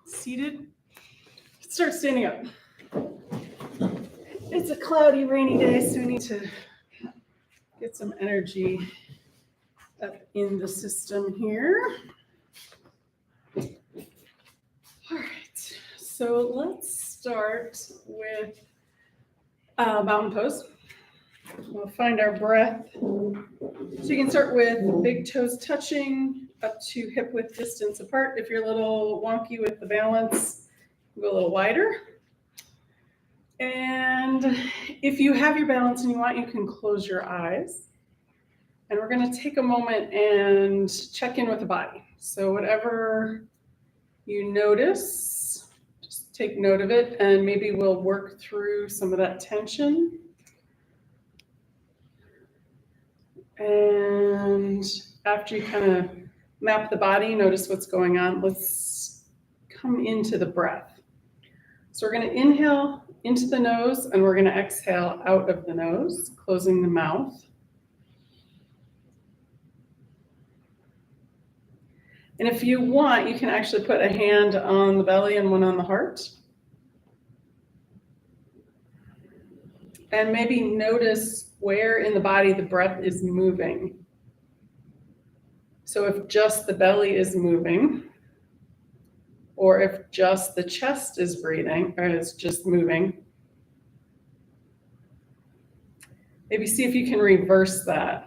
seated. Start standing up. It's a cloudy, rainy day, so we need to get some energy up in the system here. All right, so let's start with mountain pose. We'll find our breath. So you can start with big toes touching up to hip width distance apart. If you're a little wonky with the balance, go a little wider. And if you have your balance and you want, you can close your eyes. And we're going to take a moment and check in with the body. So whatever you notice, just take note of it, and maybe we'll work through some of that tension. And after you kind of map the body, notice what's going on, let's come into the breath. So we're going to inhale into the nose, and we're going to exhale out of the nose, closing the mouth. And if you want, you can actually put a hand on the belly and one on the heart. And maybe notice where in the body the breath is moving. So if just the belly is moving, or if just the chest is breathing, or is just moving, maybe see if you can reverse that.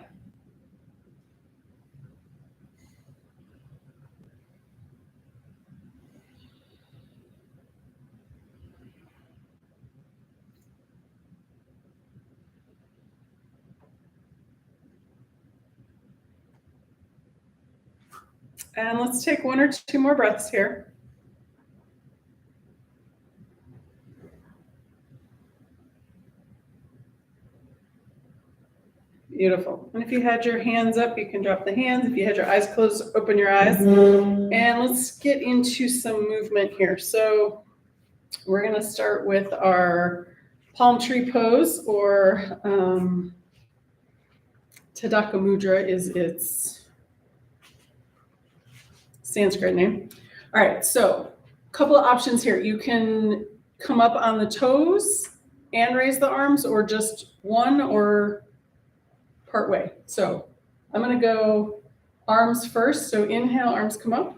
And let's take one or two more breaths here. Beautiful. And if you had your hands up, you can drop the hands. If you had your eyes closed, open your eyes. And let's get into some movement here. So we're going to start with our palm tree pose, or Tadaka Mudra is its Sanskrit name. All right, so a couple of options here. You can come up on the toes and raise the arms, or just one, or part way. So I'm going to go arms first. So inhale, arms come up,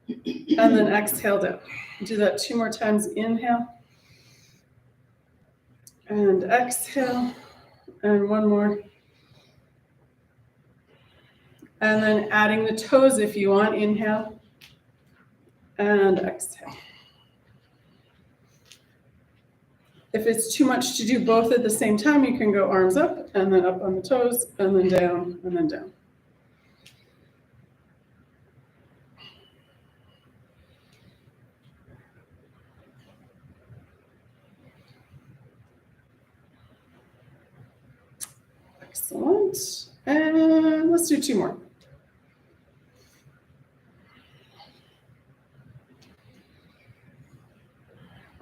and then exhale down. Do that two more times. Inhale and exhale, and one more. And then adding the toes if you want. Inhale and exhale. If it's too much to do both at the same time, you can go arms up and then up on the toes, and then down and then down. Excellent. And let's do two more.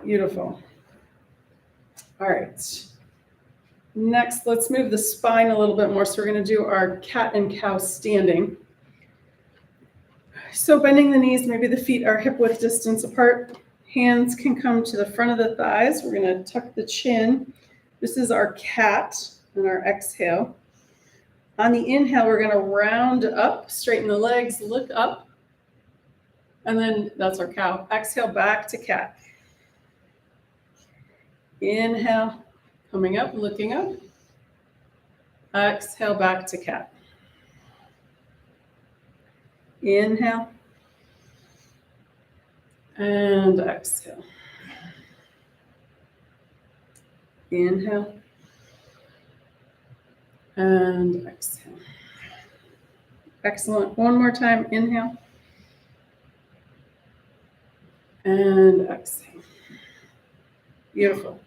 Beautiful. All right. Next, let's move the spine a little bit more. So we're going to do our cat and cow standing. So bending the knees, maybe the feet are hip width distance apart. Hands can come to the front of the thighs. We're going to tuck the chin. This is our cat and our exhale. On the inhale, we're going to round up, straighten the legs, look up. And then that's our cow. Exhale, back to cat. Inhale, coming up, looking up. Exhale, back to cat. Inhale. And exhale. Inhale. And exhale. Excellent. One more time. Inhale. And exhale. Beautiful.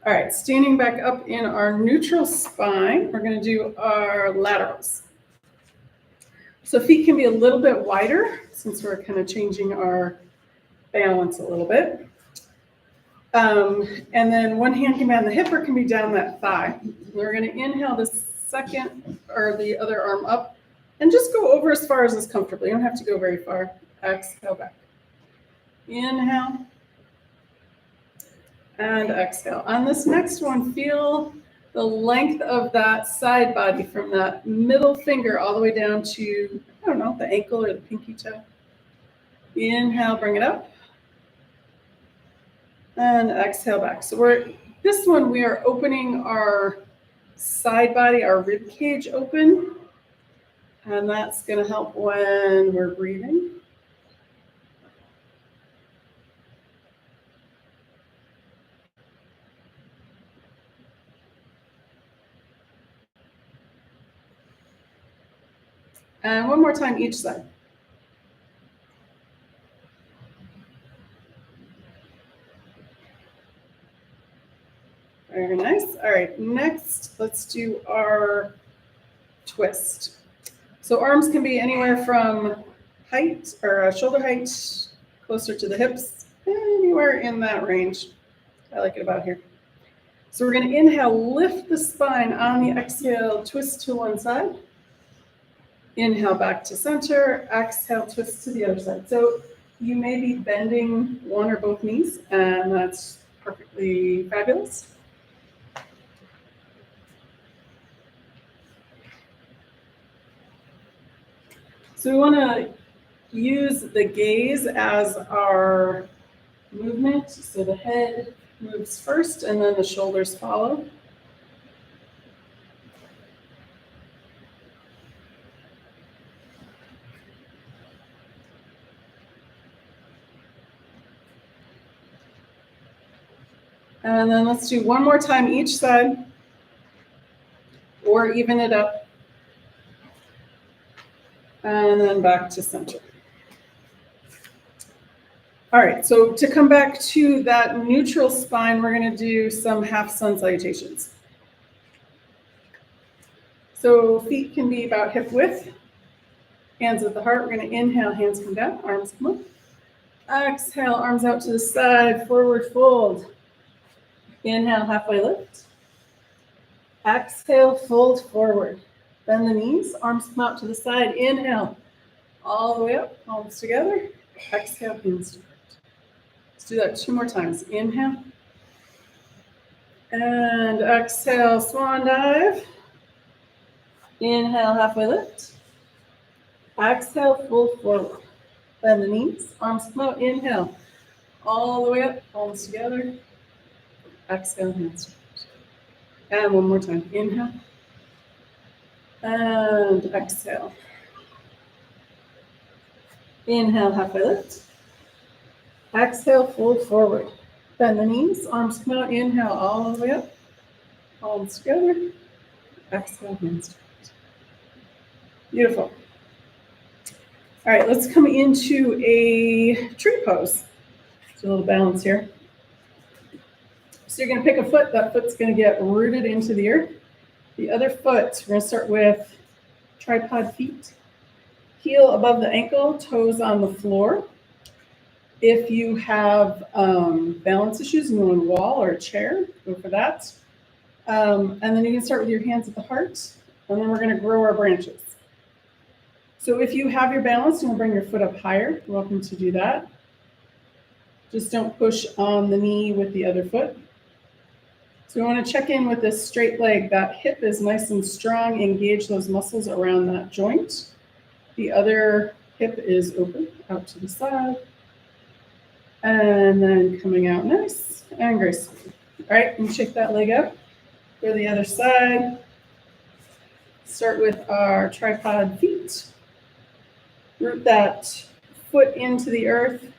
All right, standing back up in our neutral spine, we're going to do our laterals. So feet can be a little bit wider since we're kind of changing our balance a little bit. And then one hand can be on the hip or can be down that thigh. We're going to inhale the second or the other arm up and just go over as far as is comfortable. You don't have to go very far. Exhale back. Inhale. And exhale. On this next one, feel the length of that side body from that middle finger all the way down to, I don't know, the ankle or the pinky toe. Inhale, bring it up. And exhale back. So this one, we are opening our side body, our rib cage open. And that's going to help when we're breathing. And one more time each side. Very nice. All right, next, let's do our twist. So arms can be anywhere from height or shoulder height, closer to the hips, anywhere in that range. I like it about here. So we're going to inhale, lift the spine. On the exhale, twist to one side. Inhale back to center. Exhale, twist to the other side. So you may be bending one or both knees, and that's perfectly fabulous. So we want to use the gaze as our movement. So the head moves first and then the shoulders follow. And then let's do one more time each side, or even it up. And then back to center. All right, so to come back to that neutral spine, we're going to do some half sun salutations. So feet can be about hip width, hands at the heart. We're going to inhale, hands come down, arms come up. Exhale, arms out to the side, forward fold. Inhale, halfway lift. Exhale, fold forward. Bend the knees, arms come out to the side. Inhale, all the way up, palms together. Exhale, hands to heart. Let's do that 2 more times. Inhale. And exhale, swan dive. Inhale, halfway lift. Exhale, fold forward. Bend the knees, arms come out. Inhale, all the way up, palms together. Exhale, hands to heart. And one more time. Inhale. And exhale. Inhale, halfway lift. Exhale, fold forward. Bend the knees, arms come out. Inhale, all the way up. Palms together. Exhale, hands to heart. Beautiful. All right, let's come into a tree pose. Just a little balance here. So you're going to pick a foot. That foot's going to get rooted into the earth. The other foot, we're going to start with tripod feet. Heel above the ankle, toes on the floor. If you have balance issues, you want a wall or a chair, go for that. And then you can start with your hands at the heart, and then we're going to grow our branches. So if you have your balance, you want to bring your foot up higher. You're welcome to do that. Just don't push on the knee with the other foot. So we want to check in with this straight leg. That hip is nice and strong. Engage those muscles around that joint. The other hip is open out to the side. And then coming out nice and gracefully. All right, and shake that leg up. Go to the other side. Start with our tripod feet. Root that foot into the earth.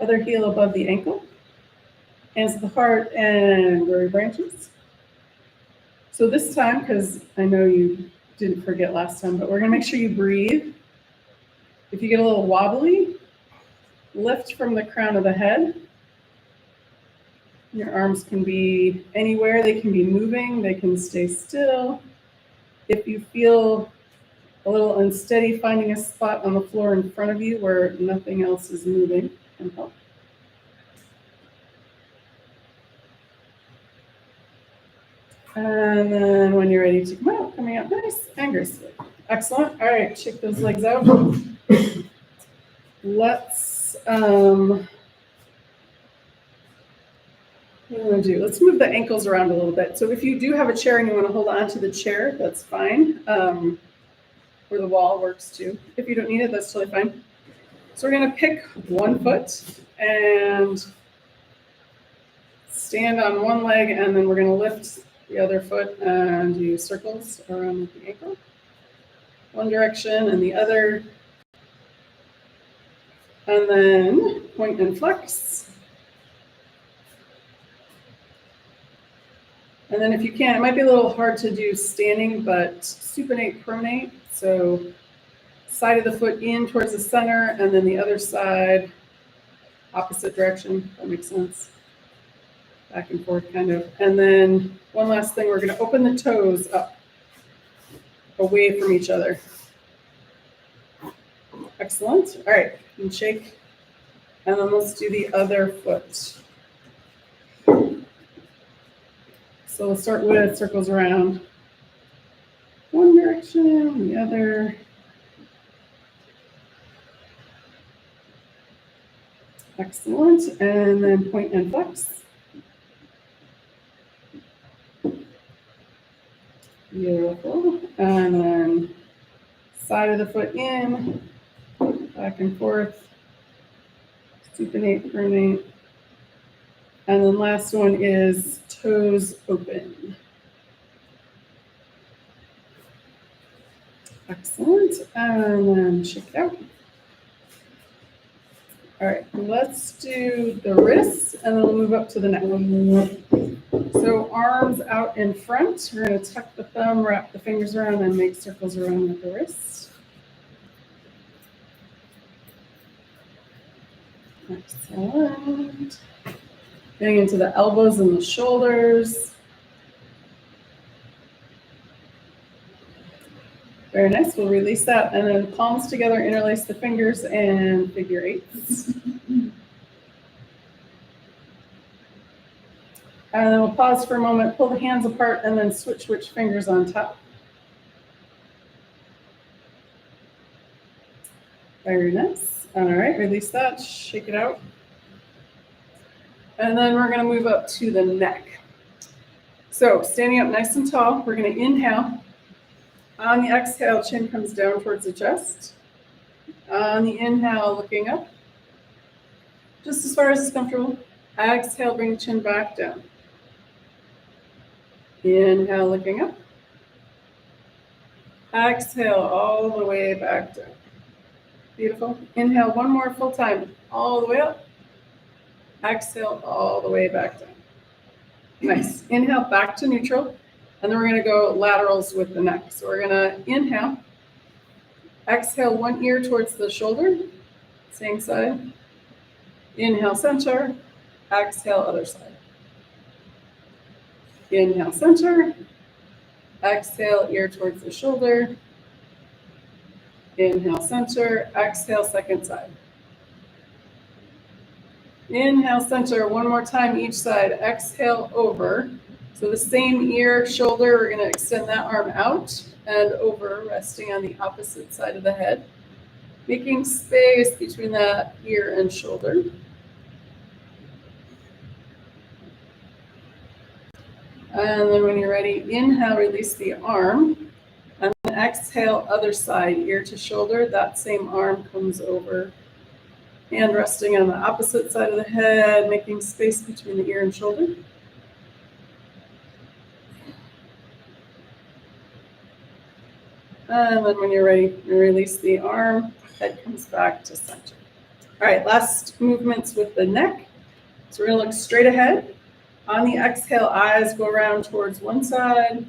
Other heel above the ankle. Hands at the heart and grow your branches. So this time, because I know you didn't forget last time, but we're going to make sure you breathe. If you get a little wobbly, lift from the crown of the head. Your arms can be anywhere. They can be moving. They can stay still. If you feel a little unsteady, finding a spot on the floor in front of you where nothing else is moving can help. And then when you're ready to come out, coming out nice and gracefully. Excellent. All right, shake those legs out. Let's What do we want to do? Let's move the ankles around a little bit. So if you do have a chair and you want to hold on to the chair, that's fine. Or the wall works too. If you don't need it, that's totally fine. So we're going to pick one foot and stand on one leg, and then we're going to lift the other foot and do circles around the ankle. One direction and the other. And then point and flex. And then if you can, it might be a little hard to do standing, but supinate, pronate. So side of the foot in towards the center, and then the other side, opposite direction. That makes sense. Back and forth, kind of. And then one last thing, we're going to open the toes up, away from each other. Excellent. All right, you can shake. And then let's do the other foot. So we'll start with circles around one direction, the other. Excellent. And then point and flex. Beautiful. And then side of the foot in, back and forth, supinate, pronate. And then last one is toes open. Excellent. And then shake it out. All right, let's do the wrists, and then we'll move up to the neck. So arms out in front. We're going to tuck the thumb, wrap the fingers around, and make circles around with the wrists. Excellent. Getting into the elbows and the shoulders. Very nice. We'll release that, and then palms together, interlace the fingers, and figure eights. And then we'll pause for a moment, pull the hands apart, and then switch which fingers on top. Very nice. All right, release that, shake it out. And then we're going to move up to the neck. So standing up nice and tall, we're going to inhale. On the exhale, chin comes down towards the chest. On the inhale, looking up, just as far as it's comfortable. Exhale, bring the chin back down. Inhale, looking up. Exhale, all the way back down. Beautiful. Inhale, one more full time, all the way up. Exhale, all the way back down. Nice. Inhale, back to neutral. And then we're going to go laterals with the neck. So we're going to inhale. Exhale, one ear towards the shoulder. Same side. Inhale, center. Exhale, other side. Inhale, center. Exhale, ear towards the shoulder. Inhale, center. Exhale, second side. Inhale, center. One more time each side. Exhale, over. So the same ear, shoulder, we're going to extend that arm out and over, resting on the opposite side of the head. Making space between that ear and shoulder. And then when you're ready, inhale, release the arm. And then exhale, other side, ear to shoulder. That same arm comes over. Hand resting on the opposite side of the head, making space between the ear and shoulder. And then when you're ready, you release the arm, head comes back to center. All right, last movements with the neck. So we're going to look straight ahead. On the exhale, eyes go around towards one side.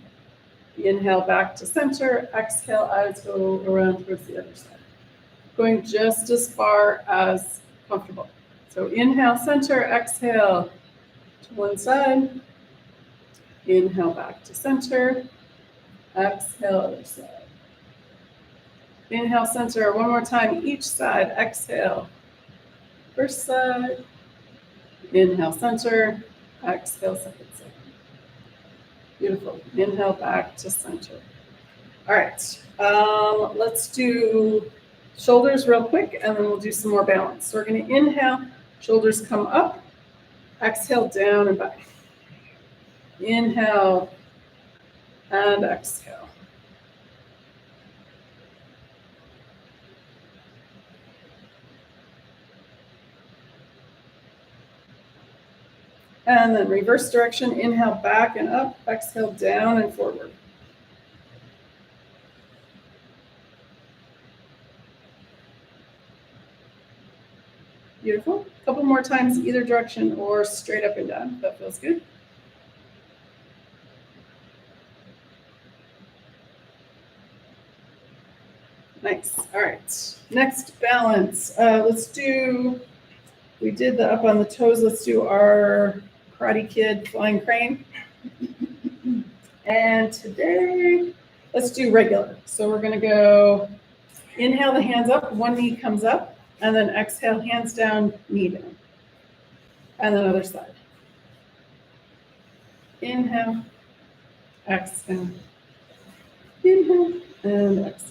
Inhale, back to center. Exhale, eyes go around towards the other side. Going just as far as comfortable. So inhale, center. Exhale to one side. Inhale, back to center. Exhale, other side. Inhale, center. One more time, each side. Exhale. First side. Inhale, center. Exhale, second side. Beautiful. Inhale, back to center. All right. Let's do shoulders real quick, and then we'll do some more balance. So we're going to inhale. Shoulders come up. Exhale, down and back. Inhale and exhale. And then reverse direction, inhale back and up, exhale down and forward. Beautiful. A couple more times either direction or straight up and down. That feels good. Nice. All right. Next, balance. We did the up on the toes. Let's do our Karate Kid flying crane. And today, let's do regular. So we're going to go inhale the hands up, one knee comes up, and then exhale, hands down, knee down. And then other side. Inhale, exhale, inhale, and exhale.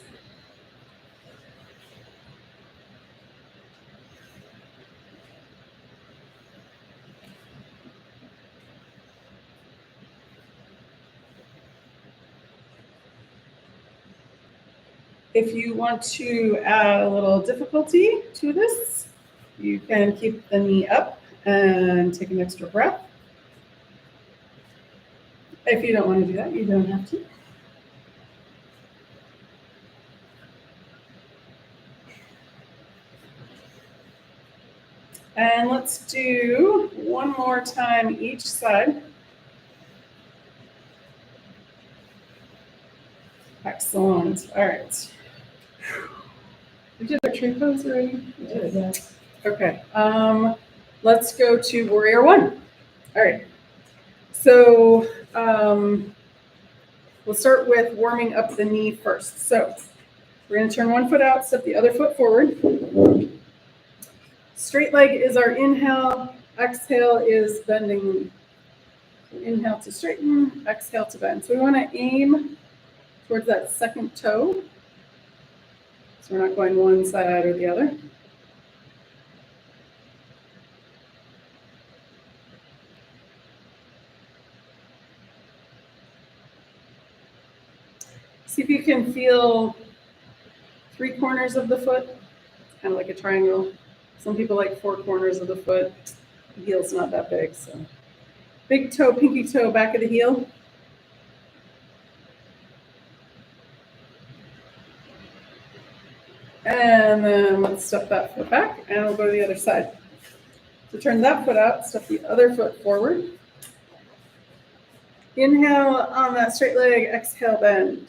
If you want to add a little difficulty to this, you can keep the knee up and take an extra breath. If you don't want to do that, you don't have to. And let's do one more time each side. Excellent. All right. We did our tree pose already? We did. Yeah. Okay. Let's go to warrior one. All right. So we'll start with warming up the knee first. So we're going to turn one foot out, step the other foot forward. Straight leg is our inhale. Exhale is bending knee. So inhale to straighten, exhale to bend. So we want to aim towards that second toe. So we're not going one side or the other. See if you can feel 3 corners of the foot, kind of like a triangle. Some people like 4 corners of the foot. The heel's not that big, so. Big toe, pinky toe, back of the heel. And then let's step that foot back and we'll go to the other side. So turn that foot out, step the other foot forward. Inhale on that straight leg, exhale, bend.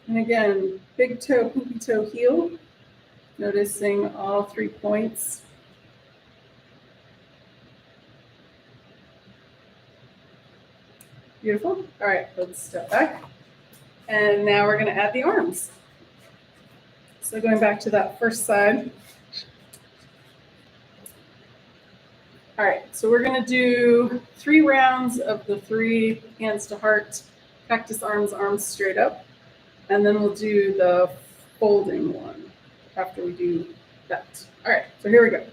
And again, big toe, pinky toe, heel. Noticing all 3 points. Beautiful. All right, let's step back. And now we're going to add the arms. So going back to that first side. All right, so we're going to do 3 rounds of the 3 hands to heart, cactus arms, arms straight up. And then we'll do the folding one after we do that. All right, so here we go.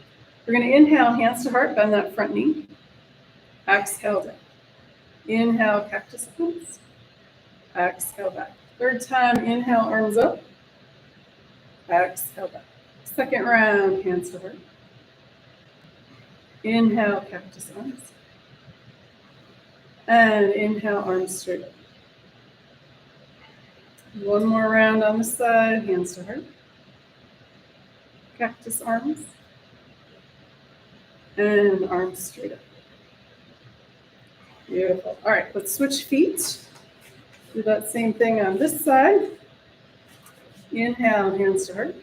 We're going to inhale, hands to heart, bend that front knee. Exhale down. Inhale, cactus arms. Exhale back. Third time, inhale, arms up. Exhale back. Second round, hands to heart. Inhale, cactus arms. And inhale, arms straight up. One more round on the side, hands to heart. Cactus arms. And arms straight up. Beautiful. All right, let's switch feet. Do that same thing on this side. Inhale, hands to heart.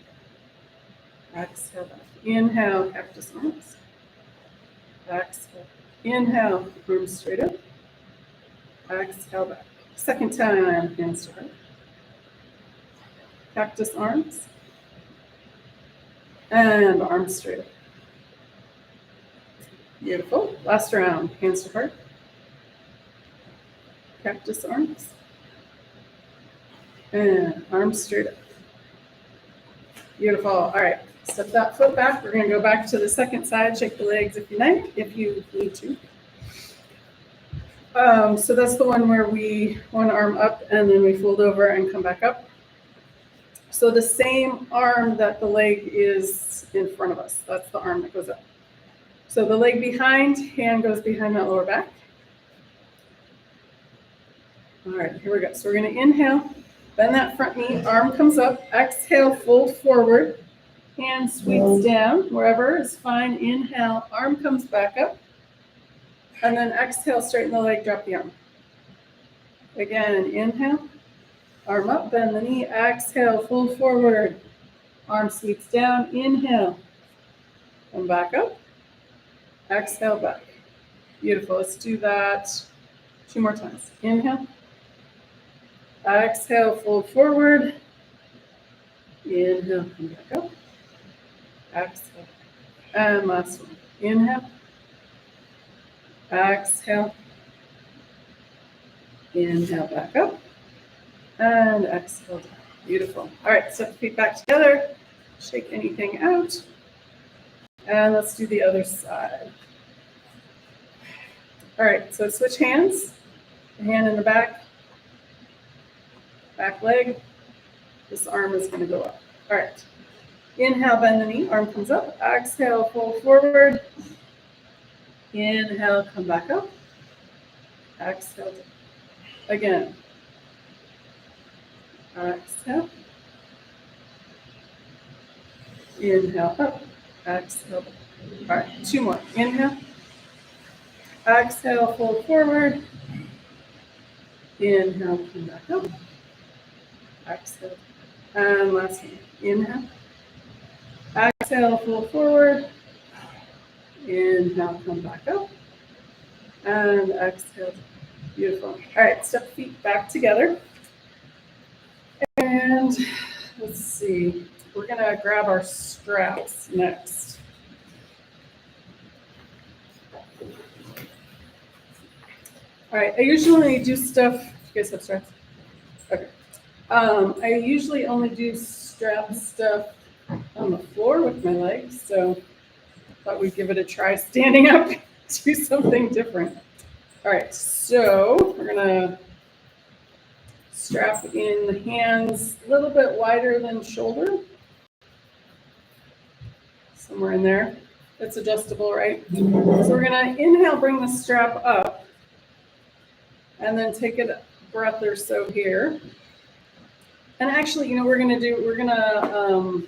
Exhale back. Inhale, cactus arms. Exhale. Inhale, arms straight up. Exhale back. Second time, hands to heart. Cactus arms. And arms straight up. Beautiful. Last round. Hands to heart. Cactus arms. And arms straight up. Beautiful. All right. Step that foot back. We're going to go back to the second side. Shake the legs if you like, if you need to. So that's the one where we one arm up and then we fold over and come back up. So the same arm that the leg is in front of us. That's the arm that goes up. So the leg behind, hand goes behind that lower back. All right, here we go. So we're going to inhale, bend that front knee, arm comes up, exhale, fold forward, hand sweeps down, wherever is fine. Inhale, arm comes back up, and then exhale, straighten the leg, drop the arm. Again, inhale, arm up, bend the knee, exhale, fold forward, arm sweeps down, inhale, come back up, exhale, back. Beautiful. Let's do that 2 more times. Inhale. Exhale, fold forward. Inhale, come back up. Exhale. And last one. Inhale. Exhale. Inhale, back up. And exhale down. Beautiful. All right, step the feet back together. Shake anything out. And let's do the other side. All right, so switch hands. The hand in the back leg. This arm is going to go up. All right. Inhale, bend the knee, arm comes up. Exhale, fold forward. Inhale, come back up. Exhale. Again. Exhale. Inhale, up. Exhale. All right, 2 more. Inhale. Exhale, fold forward. Inhale, come back up. Exhale. And last one. Inhale. Exhale, fold forward. Inhale, come back up. And exhale. Beautiful. All right, step feet back together. And let's see. We're going to grab our straps next. All right, I usually do stuff. You guys have straps? Okay. I usually only do strap stuff on the floor with my legs, so I thought we'd give it a try standing up, do something different. All right, so we're gonna strap in the hands a little bit wider than shoulder, somewhere in there. It's adjustable, right? So we're gonna inhale, bring the strap up, and then take a breath or so here. And actually, we're gonna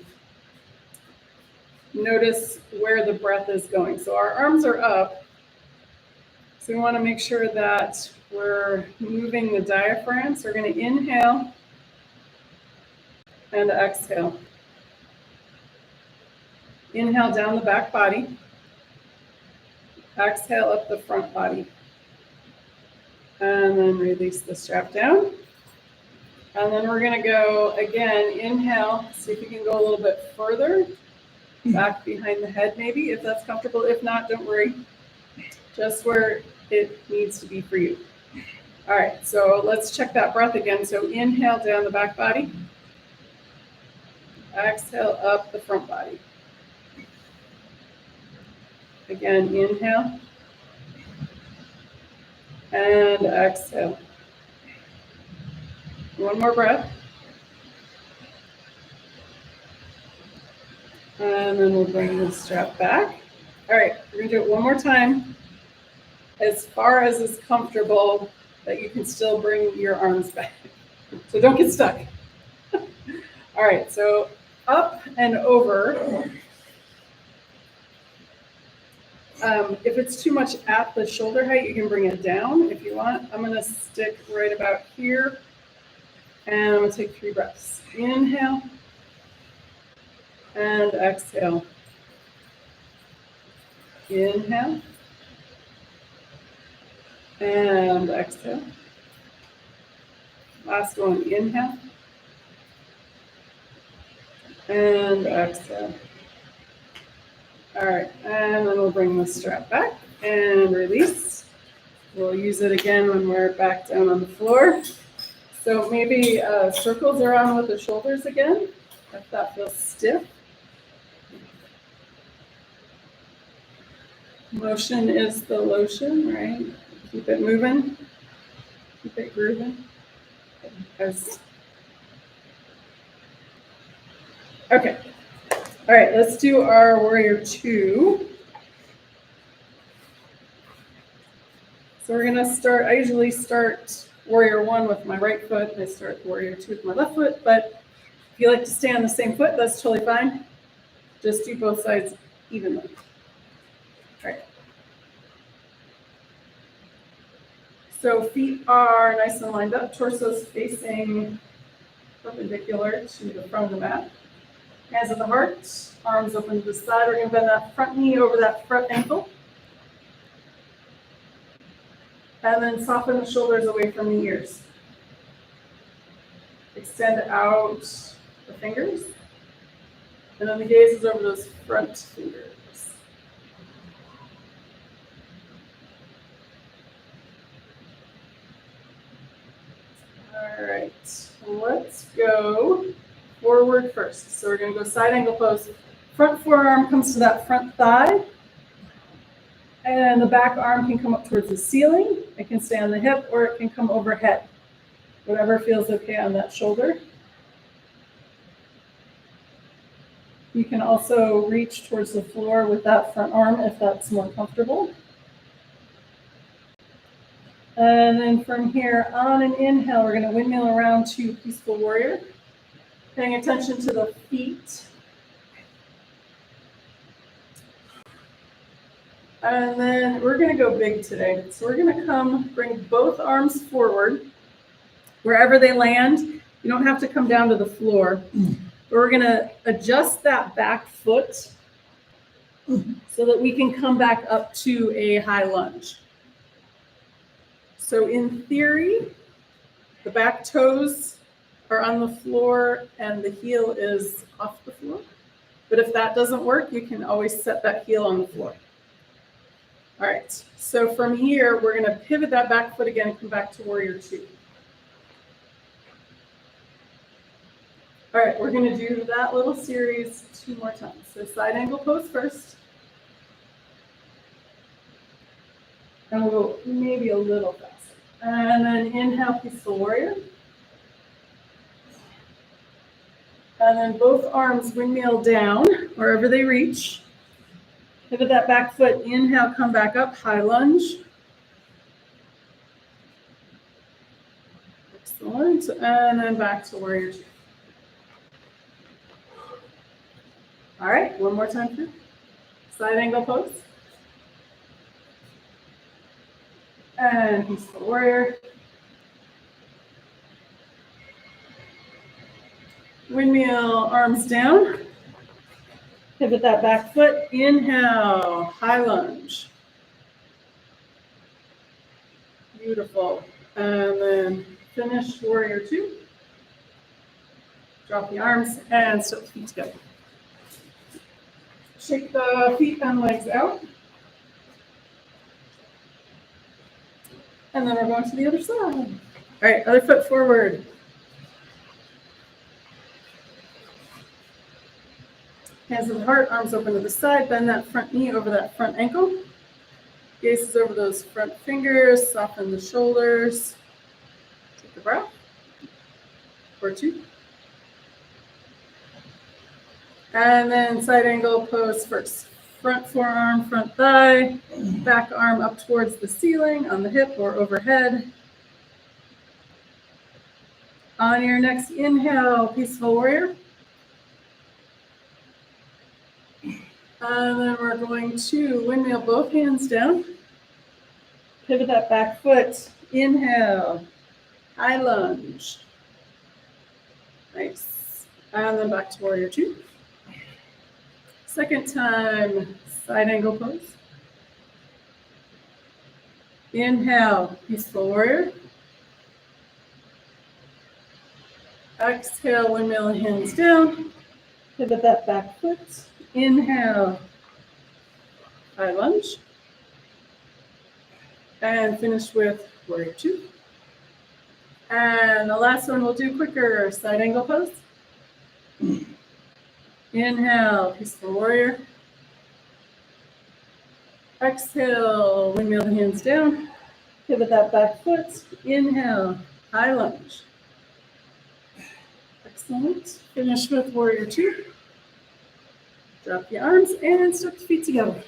notice where the breath is going. So our arms are up. So we want to make sure that we're moving the diaphragm. So we're going to inhale and exhale. Inhale down the back body. Exhale up the front body. And then release the strap down. And then we're going to go again, inhale, see if you can go a little bit further, back behind the head maybe, if that's comfortable. If not, don't worry, just where it needs to be for you. All right, so let's check that breath again. So inhale down the back body. Exhale up the front body. Again, inhale. And exhale. One more breath. And then we'll bring the strap back. All right, we're gonna do it one more time. As far as is comfortable, that you can still bring your arms back. So don't get stuck. All right, so up and over. If it's too much at the shoulder height, you can bring it down if you want. I'm gonna stick right about here. And I'm gonna take 3 breaths. Inhale. And exhale. Inhale. And exhale. Last one, inhale. And exhale. All right, and then we'll bring the strap back. And release. We'll use it again when we're back down on the floor. So maybe circles around with the shoulders again, if that feels stiff. Motion is the lotion, right? Keep it moving, keep it grooving. Okay, all right, let's do our warrior two. So we're gonna start, I usually start warrior one with my right foot, I start warrior two with my left foot, but if you like to stay on the same foot, that's totally fine. Just do both sides evenly. All right. So feet are nice and lined up, torsos facing perpendicular to the front of the mat. Hands at the heart, arms open to the side. We're going to bend that front knee over that front ankle. And then soften the shoulders away from the ears. Extend out the fingers. And then the gaze is over those front fingers. All right, let's go forward first. So we're going to go side angle pose. Front forearm comes to that front thigh. And the back arm can come up towards the ceiling. It can stay on the hip or it can come overhead. Whatever feels okay on that shoulder. You can also reach towards the floor with that front arm if that's more comfortable. And then from here on an inhale, we're going to windmill around to peaceful warrior. Paying attention to the feet. And then we're going to go big today. So we're going to bring both arms forward. Wherever they land, you don't have to come down to the floor. But we're going to adjust that back foot so that we can come back up to a high lunge. So in theory, the back toes are on the floor and the heel is off the floor. But if that doesn't work, you can always set that heel on the floor. All right, so from here, we're gonna pivot that back foot again and come back to warrior two. All right, we're gonna do that little series 2 more times. So side angle pose first. And we'll go maybe a little faster. And then inhale, peaceful warrior. And then both arms windmill down wherever they reach. Pivot that back foot, inhale, come back up, high lunge. Excellent, and then back to warrior two. All right, one more time here. Side angle pose. And peaceful warrior. Windmill, arms down. Pivot that back foot, inhale, high lunge. Beautiful. And then finish warrior two. Drop the arms and step the feet together. Shake the feet and legs out. And then we're going to the other side. All right, other foot forward. Hands to the heart, arms open to the side, bend that front knee over that front ankle. Gaze is over those front fingers, soften the shoulders. Take a breath. Or two. And then side angle pose first. Front forearm, front thigh, back arm up towards the ceiling, on the hip or overhead. On your next inhale, peaceful warrior. And then we're going to windmill both hands down. Pivot that back foot. Inhale. High lunge. Nice. And then back to warrior two. Second time, side angle pose. Inhale, peaceful warrior. Exhale, windmill hands down. Pivot that back foot. Inhale, high lunge. And finish with warrior two. And the last one we'll do quicker, side angle pose. Inhale, peaceful warrior. Exhale, windmill the hands down. Pivot that back foot. Inhale, high lunge. Excellent. Finish with warrior two. Drop the arms and step the feet together.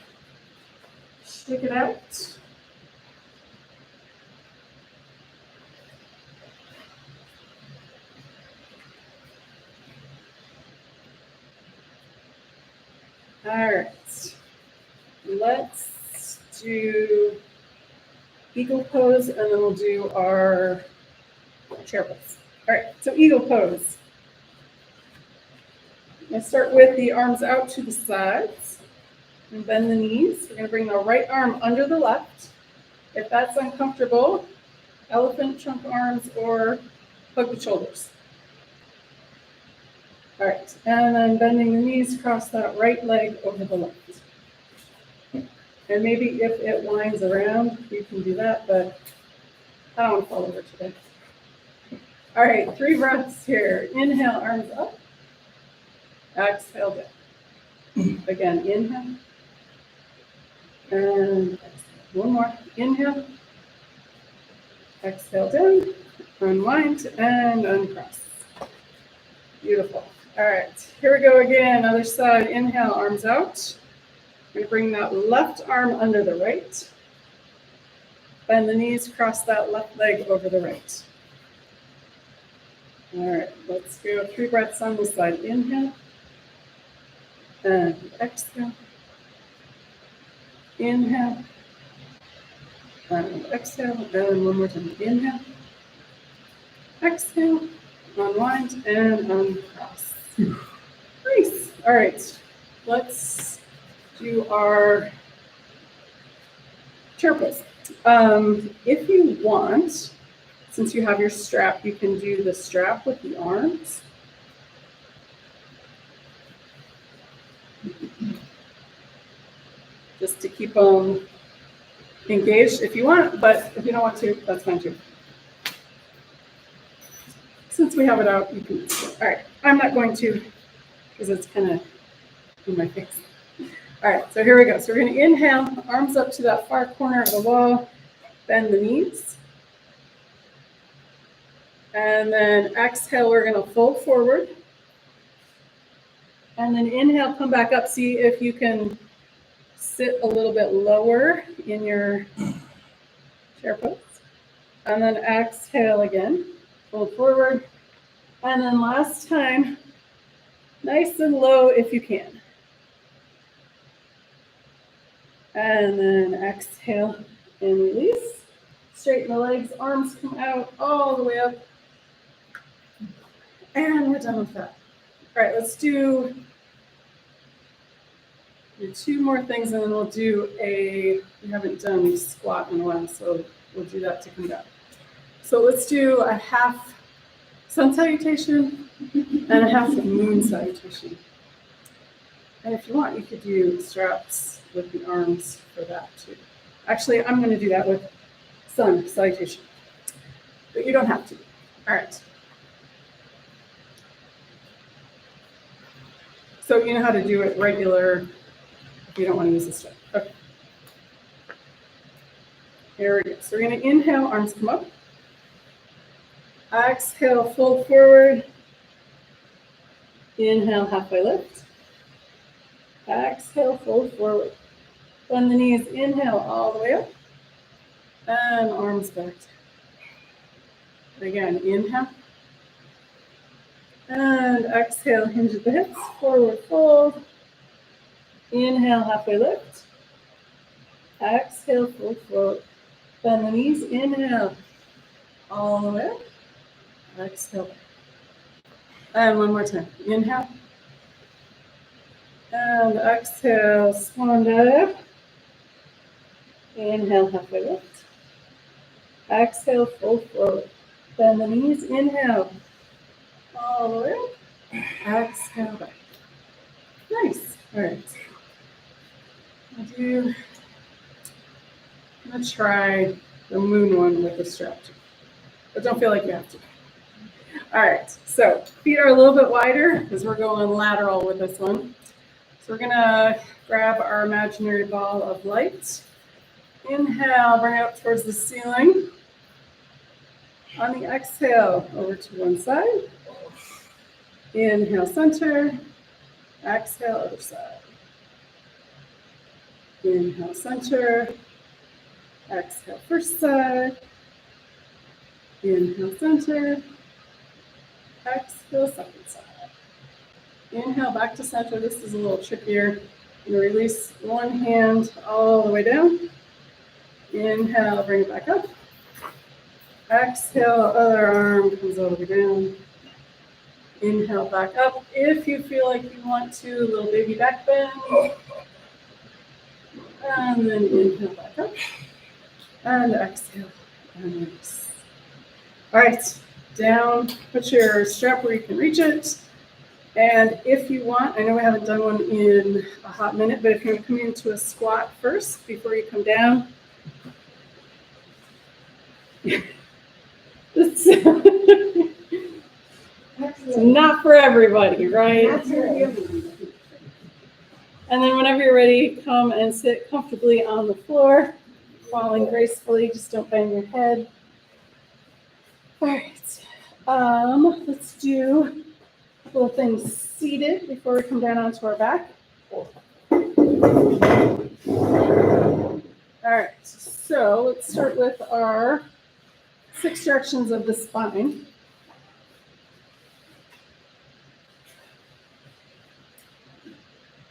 Shake it out. All right. Let's do eagle pose and then we'll do our chair pose. All right, so eagle pose. I'm going to start with the arms out to the sides and bend the knees. We're going to bring the right arm under the left. If that's uncomfortable, elephant trunk arms or hug the shoulders. All right, and then bending the knees, cross that right leg over the left. And maybe if it winds around, you can do that, but I don't want to fall over today. All right, 3 breaths here. Inhale, arms up. Exhale down. Again, inhale. And exhale. One more. Inhale. Exhale down. Unwind and uncross. Beautiful. All right, here we go again. Other side. Inhale, arms out. We're going to bring that left arm under the right. Bend the knees, cross that left leg over the right. All right, let's go 3 breaths on this side. Inhale. And exhale. Inhale. And exhale. And one more time. Inhale. Exhale. Unwind and uncross. Nice. All right, let's do our chair pose. If you want, since you have your strap, you can do the strap with the arms. Just to keep them engaged if you want, but if you don't want to, that's fine too. Since we have it out, you can. All right, I'm not going to because it's kind of in my face. All right, so here we go. So we're going to inhale, arms up to that far corner of the wall, bend the knees. And then exhale, we're going to fold forward. And then inhale, come back up. See if you can sit a little bit lower in your chair pose. And then exhale again, fold forward. And then last time, nice and low if you can. And then exhale and release. Straighten the legs, arms come out all the way up. And we're done with that. All right, let's do 2 more things and then we'll do we haven't done squat in a while, so we'll do that to come down. So let's do a half sun salutation and a half moon salutation. And if you want, you could do straps with the arms for that too. Actually, I'm going to do that with sun salutation, but you don't have to. All right. So you know how to do it regular if you don't want to use the strap. Okay. Here we go. So we're going to inhale, arms come up. Exhale, fold forward. Inhale, halfway lift. Exhale, fold forward. Bend the knees, inhale all the way up. And arms back. Again, inhale. And exhale, hinge at the hips, forward fold. Inhale, halfway lift. Exhale, fold forward. Bend the knees, inhale all the way up. Exhale. And one more time. Inhale. And exhale, swan dive. Inhale, halfway lift. Exhale, fold forward. Bend the knees, inhale. All the way up. Exhale back. Nice. All right. I'll do I'm gonna try the moon one with the strap too, but don't feel like you have to. All right, so feet are a little bit wider because we're going lateral with this one. So we're gonna grab our imaginary ball of light. Inhale, bring it up towards the ceiling. On the exhale, over to one side. Inhale, center. Exhale, other side. Inhale, center. Exhale, first side. Inhale, center. Exhale, second side. Inhale, back to center. This is a little trickier. I'm going to release one hand all the way down. Inhale, bring it back up. Exhale, other arm comes all the way down. Inhale, back up. If you feel like you want to, a little baby back bend. And then inhale, back up. And exhale, and release. All right, down. Put your strap where you can reach it. And if you want, I know we haven't done one in a hot minute, but if you want to come into a squat first before you come down. It's not for everybody, right? And then whenever you're ready, come and sit comfortably on the floor, falling gracefully. Just don't bang your head. All right. Let's do a couple of things seated before we come down onto our back. All right. So let's start with our 6 directions of the spine.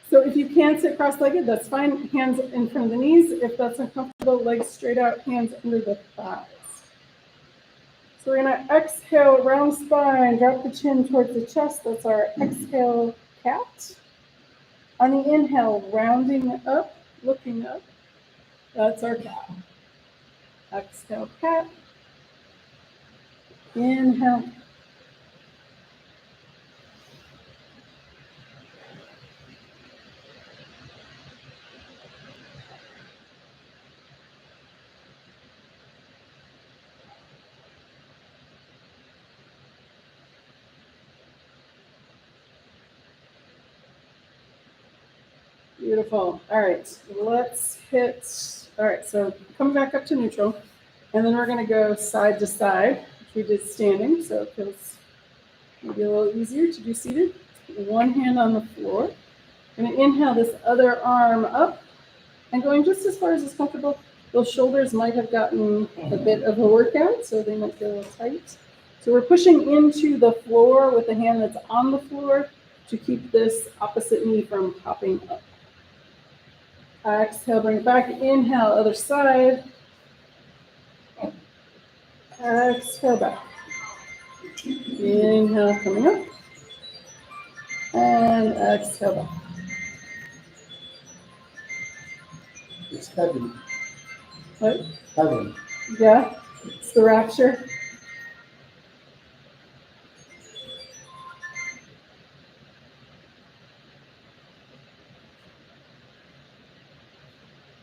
So if you can sit cross-legged, that's fine. Hands in front of the knees. If that's uncomfortable, legs straight out, hands under the thighs. So we're going to exhale, round spine, drop the chin towards the chest. That's our exhale, cat. On the inhale, rounding up, looking up. That's our cat. Exhale, cat. Inhale. Beautiful. All right, let's hit. All right, so come back up to neutral, and then we're going to go side to side, which we did standing, so it feels maybe a little easier to do seated. One hand on the floor. I'm going to inhale this other arm up and going just as far as is comfortable. Those shoulders might have gotten a bit of a workout, so they might feel a little tight. So we're pushing into the floor with the hand that's on the floor to keep this opposite knee from popping up. Exhale, bring it back. Inhale, other side. Exhale, back. Inhale, coming up. And exhale, back. It's heavy. What? Heavy. Yeah, it's the rapture.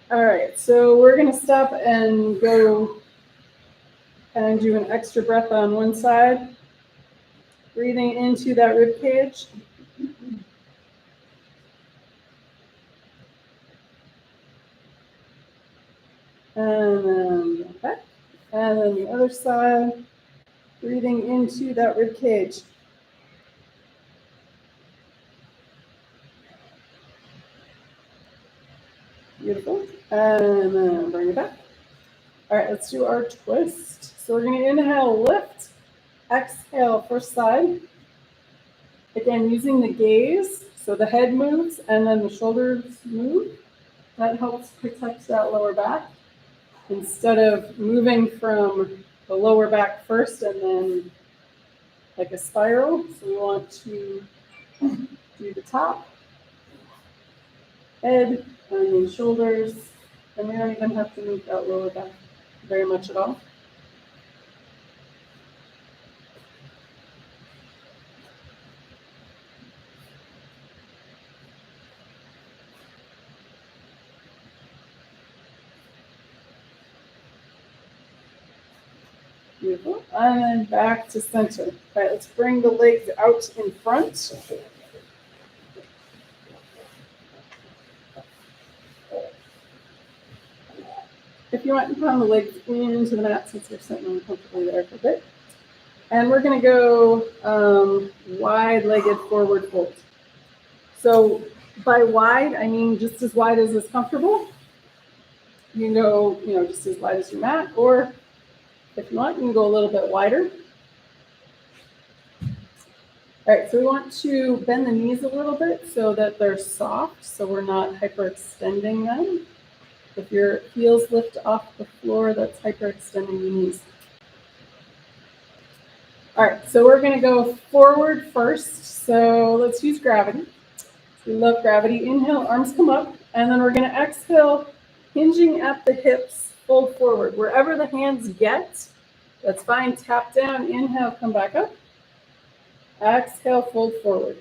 All right, so we're going to stop and go and do an extra breath on one side. Breathing into that rib cage. And then back. And then the other side. Breathing into that rib cage. Beautiful. And then bring it back. All right, let's do our twist. So we're going to inhale, lift. Exhale, first side. Again, using the gaze. So the head moves and then the shoulders move. That helps protect that lower back. Instead of moving from the lower back first and then like a spiral. So we want to do the top, head, and then shoulders. And we don't even have to move that lower back very much at all. Beautiful. And then back to center. All right, let's bring the legs out in front. If you want, you can pound the legs into the mat since you're sitting uncomfortably there for a bit. And we're going to go wide-legged forward fold. So by wide, I mean just as wide as is comfortable. You can go, just as wide as your mat, or if you want, you can go a little bit wider. All right, so we want to bend the knees a little bit so that they're soft, so we're not hyperextending them. If your heels lift off the floor, that's hyperextending the knees. All right, so we're gonna go forward first. So let's use gravity. We love gravity. Inhale, arms come up, and then we're gonna exhale, hinging at the hips, fold forward. Wherever the hands get, that's fine. Tap down, inhale, come back up. Exhale, fold forward.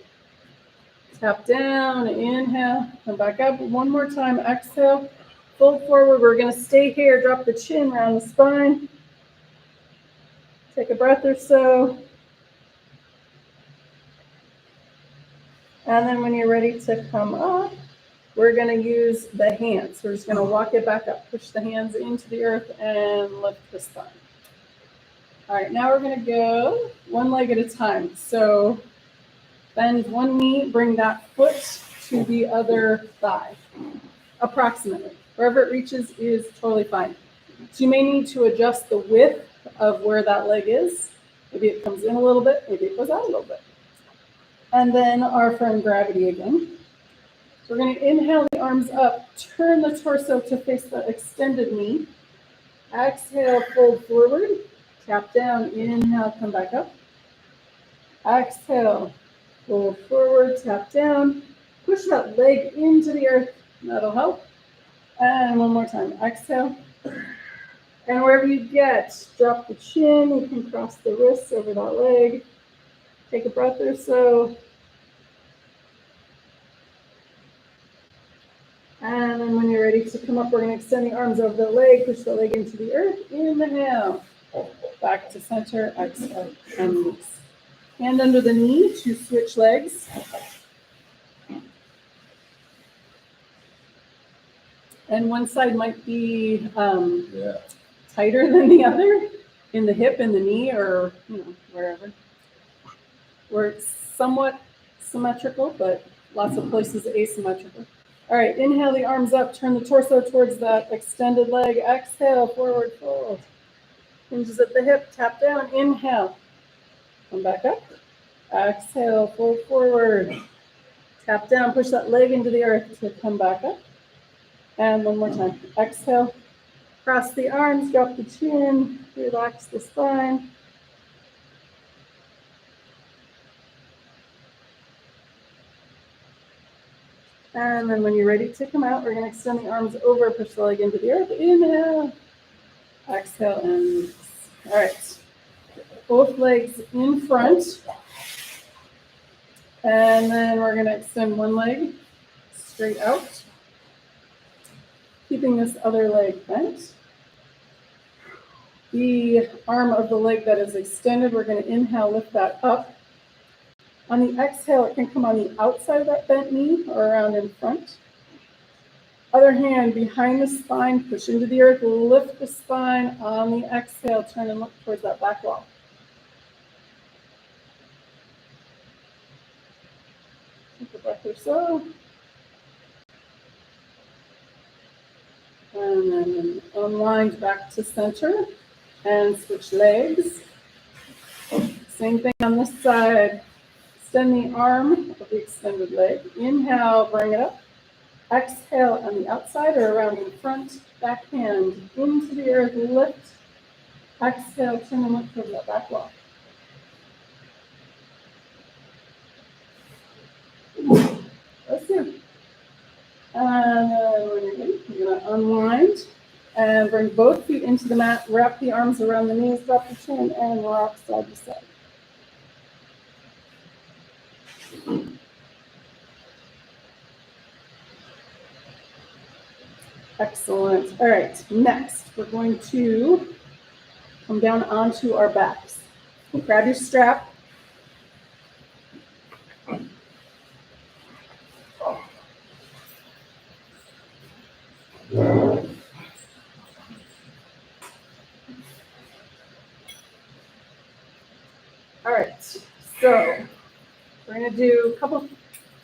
Tap down, inhale, come back up. One more time, exhale, fold forward. We're gonna stay here, drop the chin around the spine. Take a breath or so. And then when you're ready to come up, we're gonna use the hands. We're just gonna walk it back up, push the hands into the earth and lift the spine. All right, now we're gonna go one leg at a time. So bend one knee, bring that foot to the other thigh, approximately. Wherever it reaches is totally fine. So you may need to adjust the width of where that leg is. Maybe it comes in a little bit, maybe it goes out a little bit. And then our friend gravity again. So we're gonna inhale the arms up, turn the torso to face the extended knee. Exhale, fold forward. Tap down, inhale, come back up. Exhale, fold forward, tap down. Push that leg into the earth, that'll help. And one more time, exhale. And wherever you get, drop the chin, you can cross the wrists over that leg. Take a breath or so. And then when you're ready to come up, we're gonna extend the arms over the leg, push the leg into the earth, inhale. Back to center, exhale, and release. Hand under the knee to switch legs. And one side might be tighter than the other, in the hip, in the knee, or wherever. We're somewhat symmetrical, but lots of places asymmetrical. All right, inhale the arms up, turn the torso towards that extended leg. Exhale, forward fold. Hinges at the hip, tap down, inhale. Come back up. Exhale, fold forward. Tap down, push that leg into the earth to come back up. And one more time. Exhale, cross the arms, drop the chin, relax the spine. And then when you're ready to come out, we're going to extend the arms over, push the leg into the earth. Inhale. Exhale, and release. All right. Both legs in front. And then we're going to extend one leg straight out, keeping this other leg bent. The arm of the leg that is extended, we're going to inhale, lift that up. On the exhale, it can come on the outside of that bent knee or around in front. Other hand behind the spine, push into the earth, lift the spine. On the exhale, turn and look towards that back wall. Take a breath or so. And then unwind back to center and switch legs. Same thing on this side. Extend the arm of the extended leg. Inhale, bring it up. Exhale on the outside or around in front. Back hand into the earth, lift. Exhale, turn and look towards that back wall. Let's do. And then when you're ready, you're going to unwind and bring both feet into the mat. Wrap the arms around the knees, drop the chin, and rock side to side. Excellent. All right, next we're going to come down onto our backs. Grab your strap. All right, so we're gonna do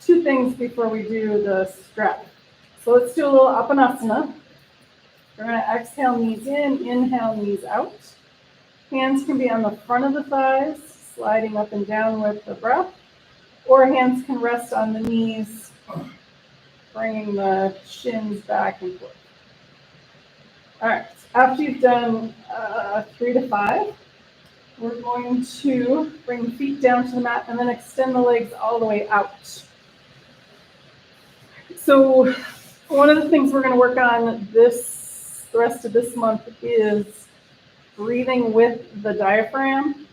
two things before we do the strap. So let's do a little Apanasana. We're gonna exhale, knees in, inhale, knees out. Hands can be on the front of the thighs, sliding up and down with the breath, or hands can rest on the knees, bringing the shins back and forth. All right, after you've done 3 to 5, we're going to bring the feet down to the mat and then extend the legs all the way out. So one of the things we're going to work on the rest of this month is breathing with the diaphragm.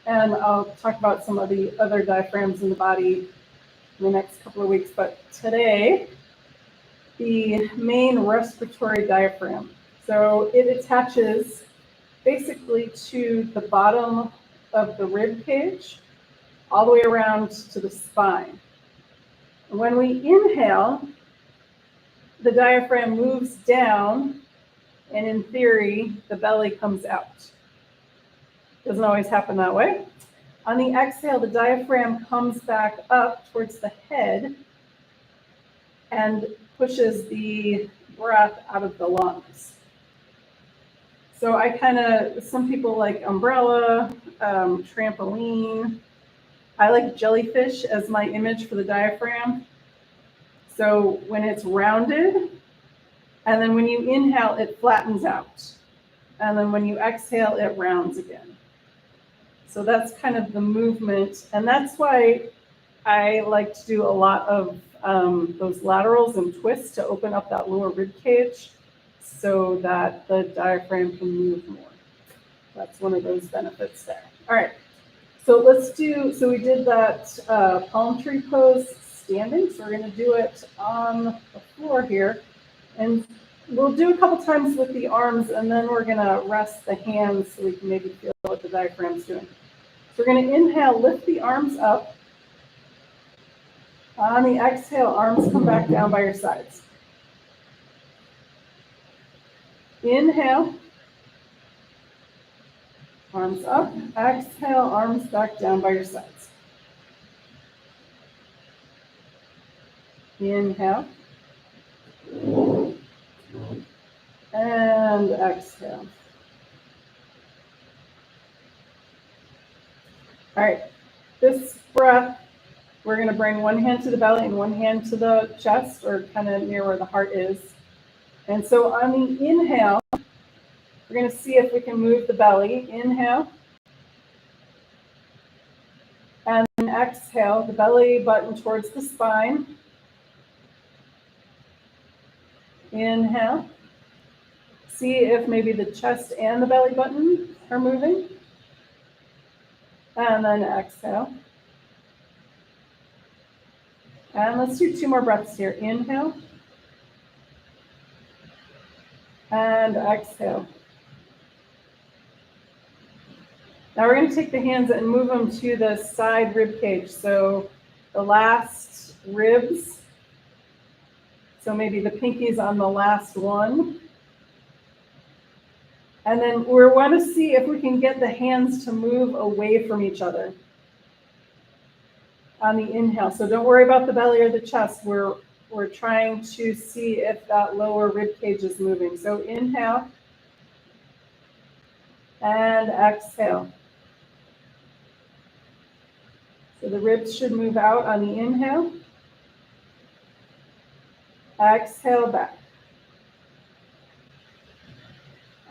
And I'll talk about some of the other diaphragms in the body in the next couple of weeks. But today, the main respiratory diaphragm. So it attaches basically to the bottom of the rib cage, all the way around to the spine. When we inhale, the diaphragm moves down, and in theory, the belly comes out. Doesn't always happen that way. On the exhale, the diaphragm comes back up towards the head and pushes the breath out of the lungs. So some people like umbrella, trampoline. I like jellyfish as my image for the diaphragm. So when it's rounded, and then when you inhale, it flattens out. And then when you exhale, it rounds again. So that's kind of the movement. And that's why I like to do a lot of those laterals and twists to open up that lower rib cage so that the diaphragm can move more. That's one of those benefits there. All right, so we did that palm tree pose standing, so we're gonna do it on the floor here. And we'll do a couple times with the arms, and then we're gonna rest the hands so we can maybe feel what the diaphragm's doing. So we're gonna inhale, lift the arms up. On the exhale, arms come back down by your sides. Inhale, arms up. Exhale, arms back down by your sides. Inhale. And exhale. All right, this breath, we're going to bring one hand to the belly and one hand to the chest, or kind of near where the heart is. And so on the inhale, we're going to see if we can move the belly. Inhale. And then exhale, the belly button towards the spine. Inhale. See if maybe the chest and the belly button are moving. And then exhale. And let's do 2 more breaths here. Inhale. And exhale. Now we're going to take the hands and move them to the side rib cage. So the last ribs. So maybe the pinkies on the last one. And then we want to see if we can get the hands to move away from each other on the inhale. So don't worry about the belly or the chest. We're trying to see if that lower rib cage is moving. So inhale and exhale. So the ribs should move out on the inhale. Exhale back.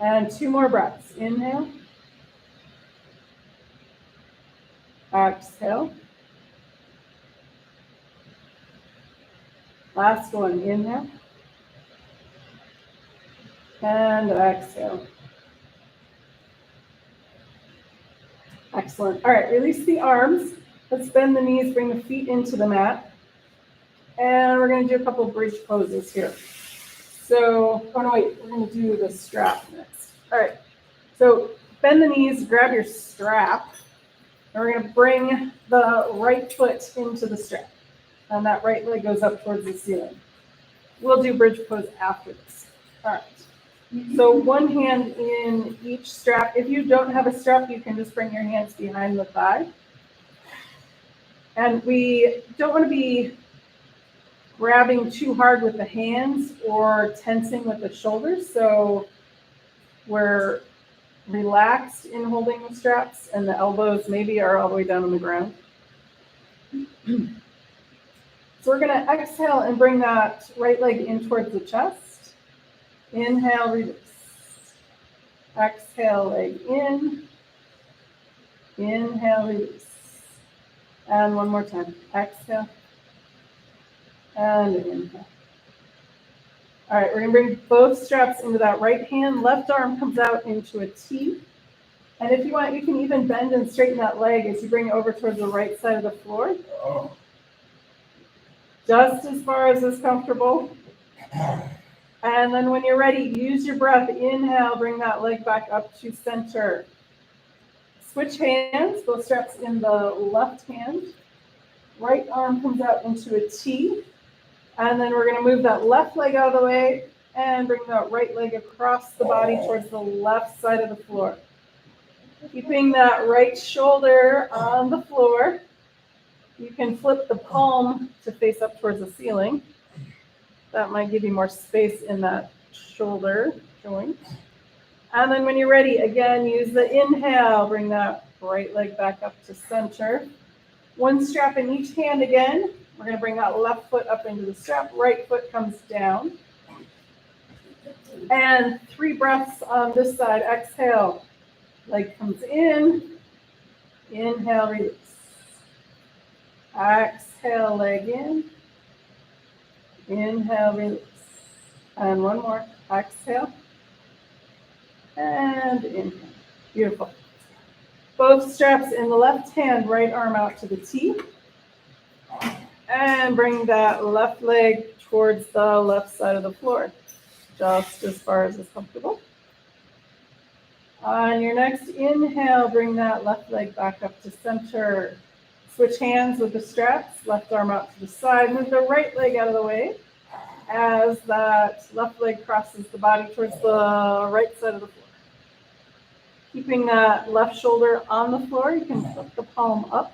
And 2 more breaths. Inhale. Exhale. Last one. Inhale. And exhale. Excellent. All right, release the arms. Let's bend the knees, bring the feet into the mat. And we're going to do a couple of bridge poses here. So, oh no, wait, we're going to do the strap next. All right. So bend the knees, grab your strap, and we're gonna bring the right foot into the strap. And that right leg goes up towards the ceiling. We'll do bridge pose after this. All right. So one hand in each strap. If you don't have a strap, you can just bring your hands behind the thigh. And we don't want to be grabbing too hard with the hands or tensing with the shoulders. So we're relaxed in holding the straps and the elbows maybe are all the way down on the ground. So we're going to exhale and bring that right leg in towards the chest. Inhale, release. Exhale, leg in. Inhale, release. And one more time. Exhale. And inhale. All right, we're going to bring both straps into that right hand. Left arm comes out into a T. And if you want, you can even bend and straighten that leg as you bring it over towards the right side of the floor. Just as far as is comfortable. And then when you're ready, use your breath. Inhale, bring that leg back up to center. Switch hands, both straps in the left hand. Right arm comes out into a T. And then we're going to move that left leg out of the way and bring that right leg across the body towards the left side of the floor. Keeping that right shoulder on the floor. You can flip the palm to face up towards the ceiling. That might give you more space in that shoulder joint. And then when you're ready, again, use the inhale. Bring that right leg back up to center. One strap in each hand again. We're going to bring that left foot up into the strap. Right foot comes down. And 3 breaths on this side. Exhale. Leg comes in. Inhale, release. Exhale, leg in. Inhale, release. And one more. Exhale. And inhale. Beautiful. Both straps in the left hand, right arm out to the T. And bring that left leg towards the left side of the floor, just as far as is comfortable. On your next inhale, bring that left leg back up to center. Switch hands with the straps, left arm out to the side. Move the right leg out of the way as that left leg crosses the body towards the right side of the floor. Keeping that left shoulder on the floor, you can flip the palm up.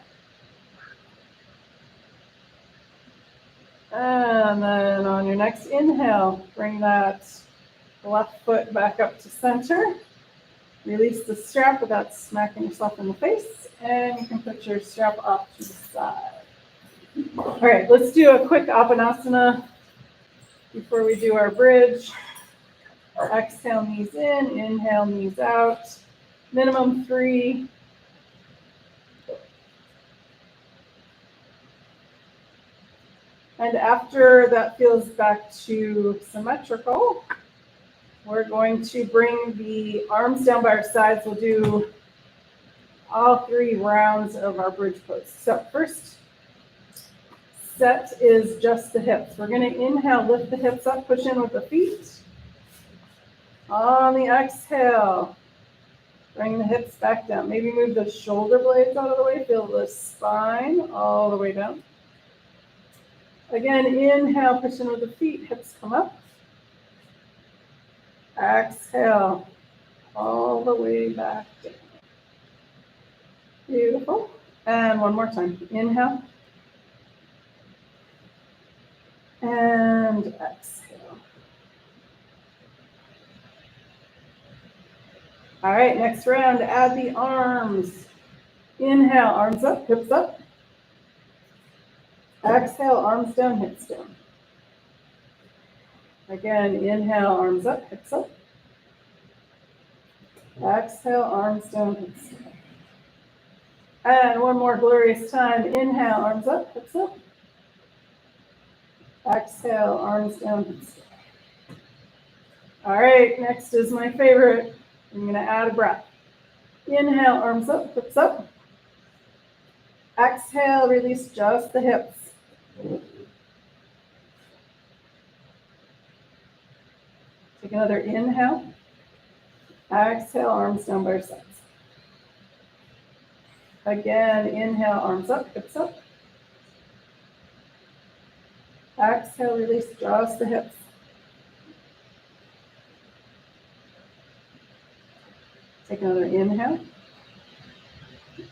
And then on your next inhale, bring that left foot back up to center. Release the strap without smacking yourself in the face. And you can put your strap off to the side. All right, let's do a quick Apanasana before we do our bridge. Exhale, knees in. Inhale, knees out. Minimum 3. And after that feels back to symmetrical, we're going to bring the arms down by our sides. We'll do all 3 rounds of our bridge pose. So first set is just the hips. We're going to inhale, lift the hips up, push in with the feet. On the exhale, bring the hips back down. Maybe move the shoulder blades out of the way. Feel the spine all the way down. Again, inhale, push in with the feet, hips come up. Exhale, all the way back down. Beautiful. And one more time. Inhale. And exhale. All right, next round, add the arms. Inhale, arms up, hips up. Exhale, arms down, hips down. Again, inhale, arms up, hips up. Exhale, arms down, hips down. And one more glorious time. Inhale, arms up, hips up. Exhale, arms down, hips down. All right, next is my favorite. I'm going to add a breath. Inhale, arms up, hips up. Exhale, release just the hips. Take another inhale. Exhale, arms down by your sides. Again, inhale, arms up, hips up. Exhale, release, just the hips. Take another inhale.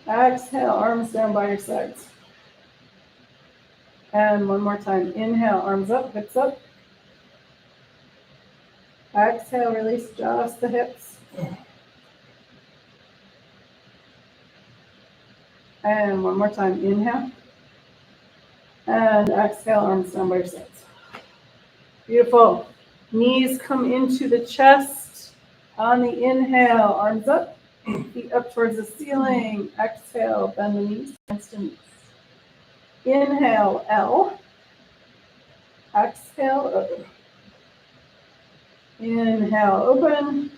Exhale, arms down by your sides. And one more time. Inhale, arms up, hips up. Exhale, release just the hips. And one more time. Inhale. And exhale, arms down by your sides. Beautiful. Knees come into the chest. On the inhale, arms up, feet up towards the ceiling. Exhale, bend the knees, hands to knees. Inhale, L. Exhale, open. Inhale, open.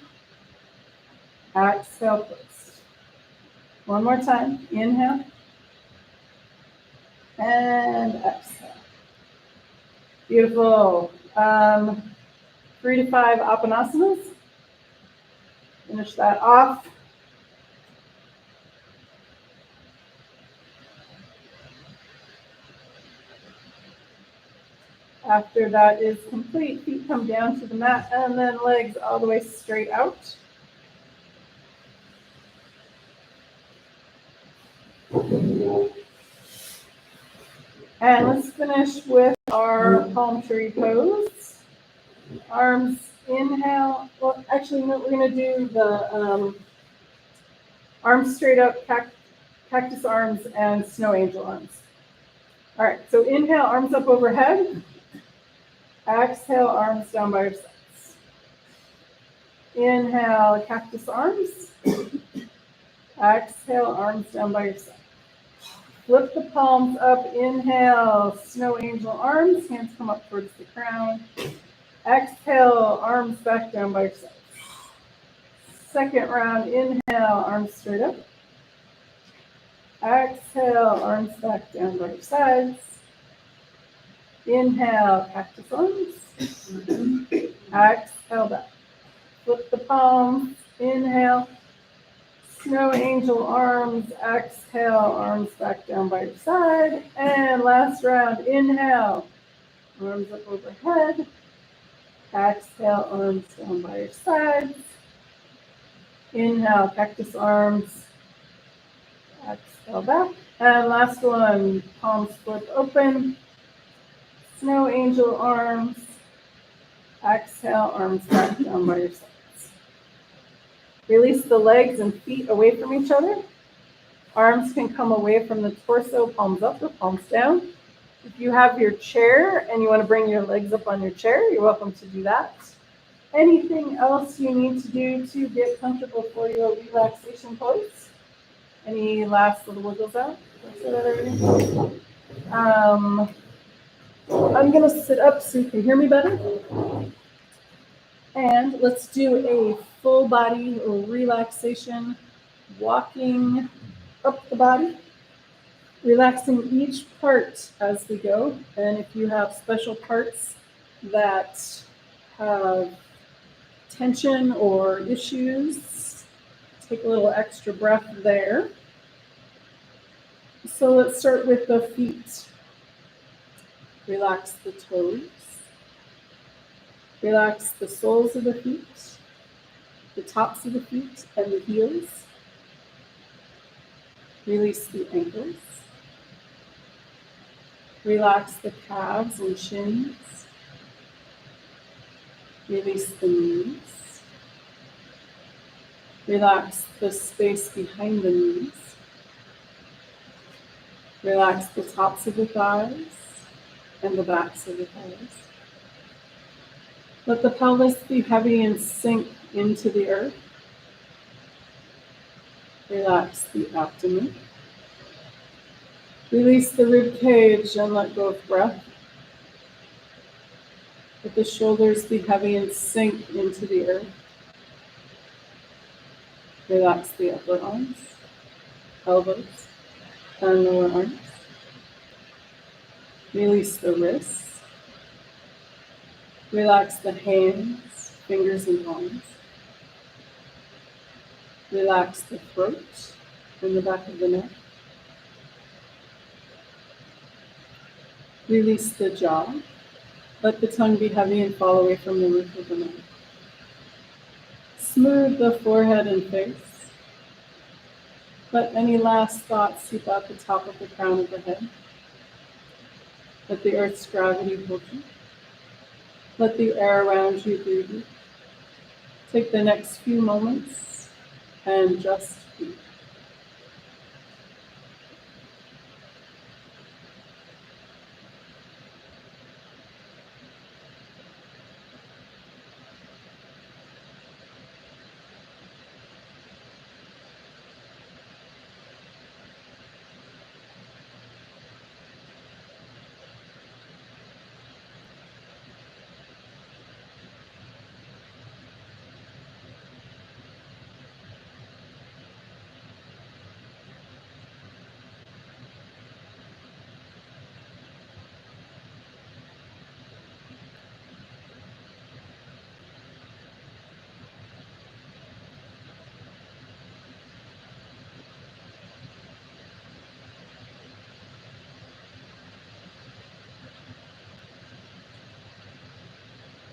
Exhale, close. One more time. Inhale. And exhale. Beautiful. 3 to 5 Apanasanas. Finish that off. After that is complete, feet come down to the mat and then legs all the way straight out. And let's finish with our palm tree pose. Arms, inhale. Well, actually, no, we're going to do the arms straight up, cactus arms, and snow angel arms. All right, so inhale, arms up overhead. Exhale, arms down by your sides. Inhale, cactus arms. Exhale, arms down by your sides. Flip the palms up. Inhale, snow angel arms. Hands come up towards the crown. Exhale, arms back down by your sides. Second round, inhale, arms straight up. Exhale, arms back down by your sides. Inhale, cactus arms. Exhale, back. Flip the palms. Inhale, snow angel arms. Exhale, arms back down by your side. And last round, inhale, arms up overhead. Exhale, arms down by your sides. Inhale, cactus arms. Exhale, back. And last one, palms flip open. Snow angel arms. Exhale, arms back down by your sides. Release the legs and feet away from each other. Arms can come away from the torso, palms up or palms down. If you have your chair and you want to bring your legs up on your chair, you're welcome to do that. Anything else you need to do to get comfortable for your relaxation pose? Any last little wiggles out? I'm going to sit up so you can hear me better. And let's do a full body relaxation, walking up the body, relaxing each part as we go. And if you have special parts that have tension or issues, take a little extra breath there. So let's start with the feet. Relax the toes. Relax the soles of the feet, the tops of the feet, and the heels. Release the ankles. Relax the calves and shins. Release the knees. Relax the space behind the knees. Relax the tops of the thighs and the backs of the thighs. Let the pelvis be heavy and sink into the earth. Relax the abdomen. Release the rib cage and let go of breath. Let the shoulders be heavy and sink into the earth. Relax the upper arms, elbows, and lower arms. Release the wrists. Relax the hands, fingers, and palms. Relax the throat and the back of the neck. Release the jaw. Let the tongue be heavy and fall away from the roof of the mouth. Smooth the forehead and face. Let any last thoughts seep out the top of the crown of the head. Let the earth's gravity hold you. Let the air around you breathe you. Take the next few moments and just breathe.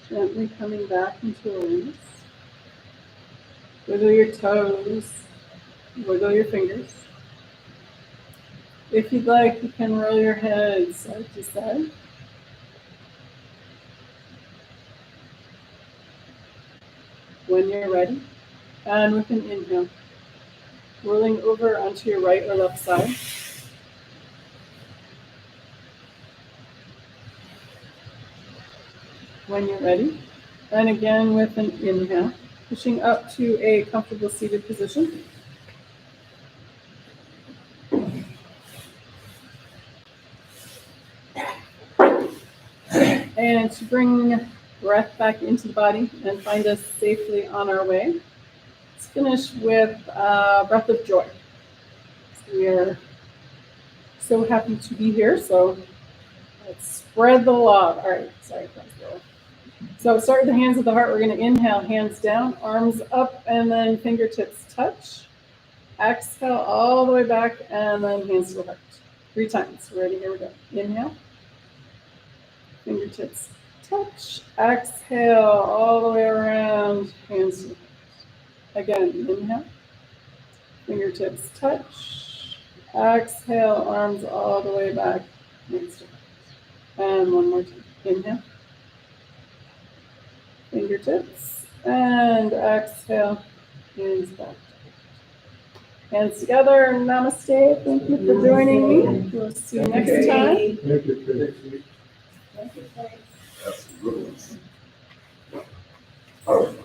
Gently coming back into awareness. Wiggle your toes, wiggle your fingers. If you'd like, you can roll your head side to side. When you're ready, and with an inhale, rolling over onto your right or left side. When you're ready, and again with an inhale, pushing up to a comfortable seated position. And to bring breath back into the body and find us safely on our way, let's finish with a breath of joy. So we are so happy to be here, so let's spread the love. All right, sorry. So start with the hands of the heart. We're going to inhale, hands down, arms up, and then fingertips touch. Exhale all the way back, and then hands to the heart. 3 times. Ready? Here we go. Inhale. Fingertips touch. Exhale all the way around. Hands to the heart. Again, inhale. Fingertips touch. Exhale, arms all the way back. Hands to the heart. And one more time. Inhale. Fingertips. And exhale. Hands back. Hands together. Namaste. Thank you for joining me. We'll see you next time. Thank you. That's a good one. All right.